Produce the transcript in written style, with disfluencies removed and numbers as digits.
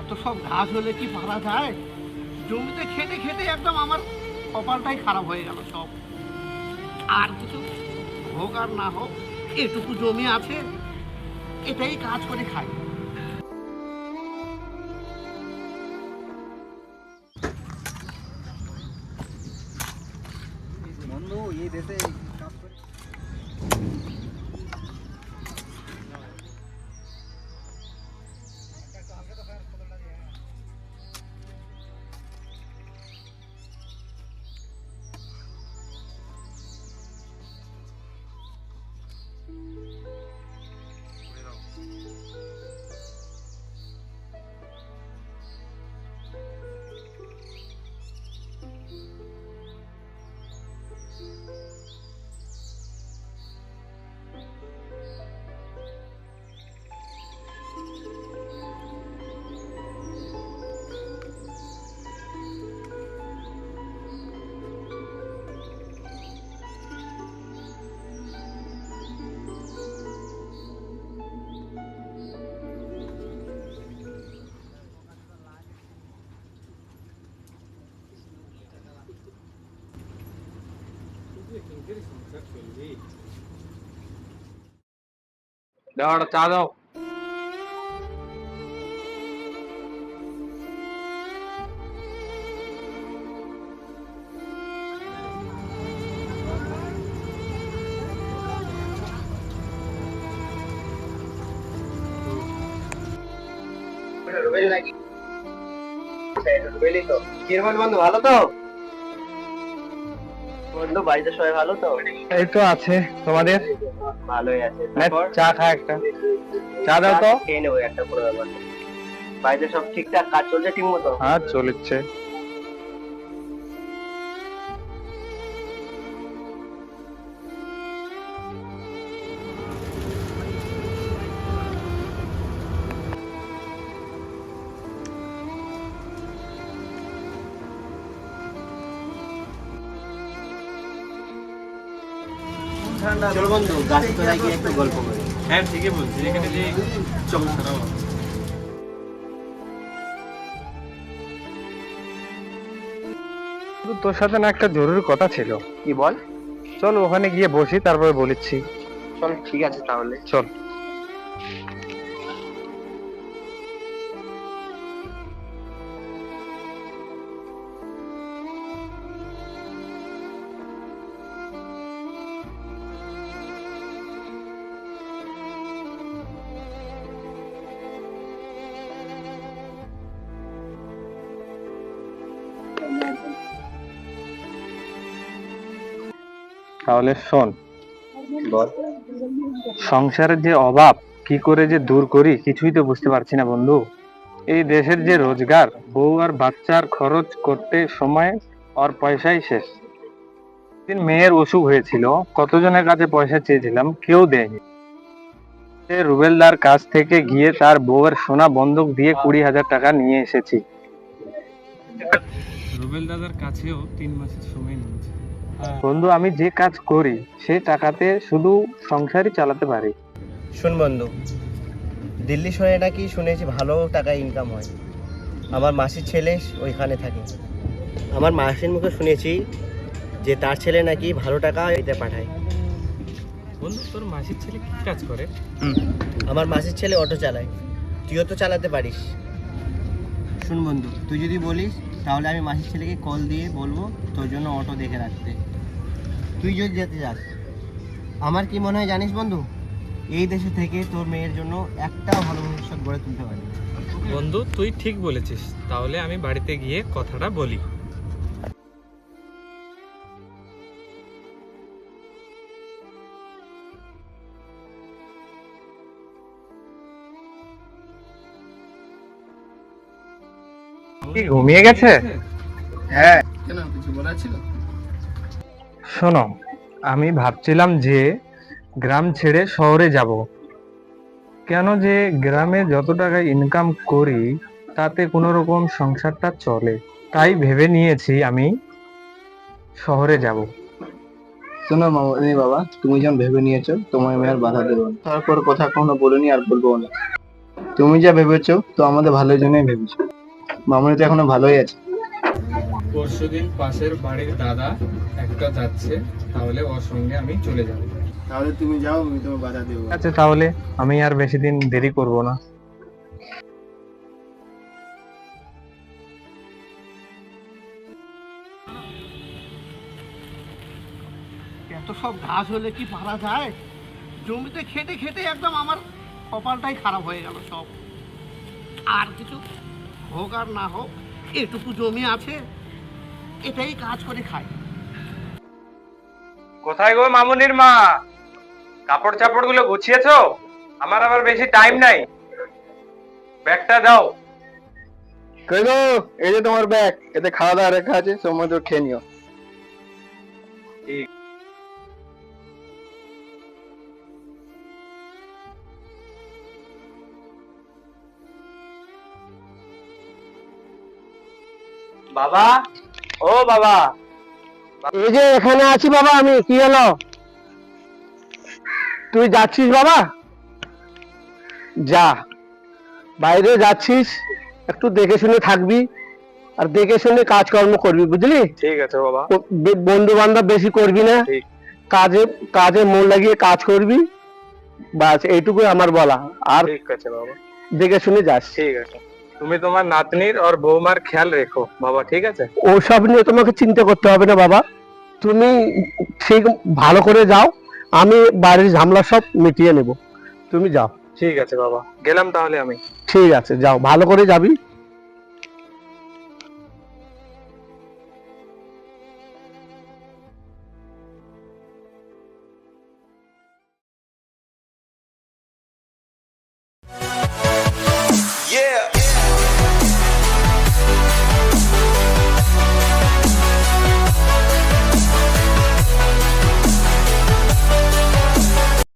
এত সব ঘাস হলে কি পারা যায়? জমিতে খেতে খেতে একদম আমার কপালটাই খারাপ হয়ে গেল সব। আর কিছু হোক আর না হোক, এটুকু জমি আছে, এটাই কাজ করে খাই। বন্ধু এই দেশে কাজ করে দাও একটা চা দাও। বন্ধু ভালো তো? বন্ধু বাড়িতে সবাই ভালো তো? এই তো আছে, তোমাদের? ভালোই আছে। চা খা, একটা চা দাও তো। খেয়ে নেবো, একটা কোনো ব্যাপার নেই। বাড়িতে সব ঠিকঠাক কাজ চলছে ঠিক মতো? হ্যাঁ চলছে। চলো বন্ধু গাছের তলায় গিয়ে একটু গল্প করি। হ্যাঁ ঠিকই বলছিস, এখানে যে চমৎকার। তোর সাথে না একটা জরুরি কথা ছিল। কি বল? চল ওখানে গিয়ে বসি, তারপরে বলেছি। চল ঠিক আছে তাহলে। চল। তাহলে শোন, বল। সংসারের যে অভাব কি করে যে দূর করি কিছুই তো বুঝতে পারছি না বন্ধু। এই দেশের যে রোজগার, বউ আর বাচ্চার খরচ করতে সময় আর পয়সাই শেষ। দিন মেয়ের অসুখ হয়েছিল, কতজনের কাছে পয়সা চেয়েছিলাম, কেউ দেয়নি। রুবেলদার কাছ থেকে গিয়ে তার বউয়ের সোনা বন্ধক দিয়ে 20,000 টাকা নিয়ে এসেছি। রুবেল দাদার কাছেও 3 মাসের সময় নিয়েছে। বন্ধু, আমি যে কাজ করি সেই টাকাতে শুধু সংসারই চালাতে পারি। শোন বন্ধু, দিল্লি শহরে নাকি শুনেছি ভালো টাকা ইনকাম হয়। আমার মাসির ছেলে ওইখানে থাকে। আমার মাসির মুখে শুনেছি যে তার ছেলে নাকি ভালো টাকা এতে পাঠায়। বন্ধু, তোর মাসির ছেলে কি কাজ করে? আমার মাসির ছেলে অটো চালায়, তুইও তো চালাতে পারিস। শুন বন্ধু, তুই যদি বলিস তাহলে আমি মাসির ছেলেকে কল দিয়ে বলবো তোর জন্য অটো দেখে রাখতে। তুই যদি যেতে চাস, আমার কি মনে হয় জানিস বন্ধু, এই দেশে থেকে তোর মেয়ের জন্য একটাও ভালো ভবিষ্যৎ গড়ে তুলতে পারবি। বন্ধু, তুই ঠিক বলেছিস, তাহলে আমি বাড়িতে গিয়ে কথাটা বলি। কি ঘুমিয়ে গেছে? হ্যাঁ, কেন কিছু বলার ছিল? শোনো, আমি ভাবছিলাম যে গ্রাম ছেড়ে শহরে যাব। কেন যে গ্রামে যত টাকা ইনকাম করি তাতে কোনো রকম সংসারটা চলে, তাই ভেবে নিয়েছি আমি শহরে যাব। শোনো বাবা, তুমি যেমন ভেবে নিয়েছো তোমায় আমি আর বাধা দেবো না, তারপর কথা কখনো বলিনি আর বলবো না। তুমি যা ভেবেছো তো আমাদের ভালোর জন্যই ভেবেছো। মামনি তো এখনো ভালোই আছে। পরশুদিন পাশের বাড়ির দাদা একটা যাচ্ছে, তাহলে ওর সঙ্গে আমি চলে যাব। তাহলে তুমি যাও, আমি তোমার বাধা দেবো। আচ্ছা তাহলে আমি আর বেশি দিন দেরি করব না। এত সব ঘাস হলে কি পারা যায়? জমিতে খেটে খেটে একদম আমার কপালটাই খারাপ হয়ে গেল সব। আর কিছু হোক আর না হোক, এটুকু জমি আছে, এটাই কাজ করে খাই। কোথায় গো মামুনির মা? কাপড় চাপড় গুলো গুছিয়েছো? আমার আবার বেশি টাইম নাই, ব্যাগটা দাও। কই গো, এই যে তোমার ব্যাগ, এতে খাওয়া দাওয়া রেখা আছে, সময় তো খেয়ে নিও। বাবা, ও বাবা। এই যে এখানে আছি বাবা আমি। কি হলো? তুই যাচ্ছিস বাবা? যা, বাইরে যাচ্ছিস একটু দেখে শুনে থাকবি, আর দেখে শুনে কাজকর্ম করবি, বুঝলি? ঠিক আছে বাবা। বন্ধু বান্ধব বেশি করবি না, ঠিক। কাজে কাজে মন লাগিয়ে কাজ করবি, বাস এইটুকুই আমার বলা। আর ঠিক আছে বাবা। দেখে শুনে যাস। ঠিক আছে, তুমি তোমার নাতনির আর বৌমার খেয়াল রেখো বাবা, ঠিক আছে? ওসব নিয়ে তোমাকে চিন্তা করতে হবে না বাবা, তুমি ঠিক ভালো করে যাও, আমি বাড়ির ঝামেলা সব মিটিয়ে নেব, তুমি যাও। ঠিক আছে বাবা, গেলাম তাহলে আমি। ঠিক আছে, যাও, ভালো করে যাবি।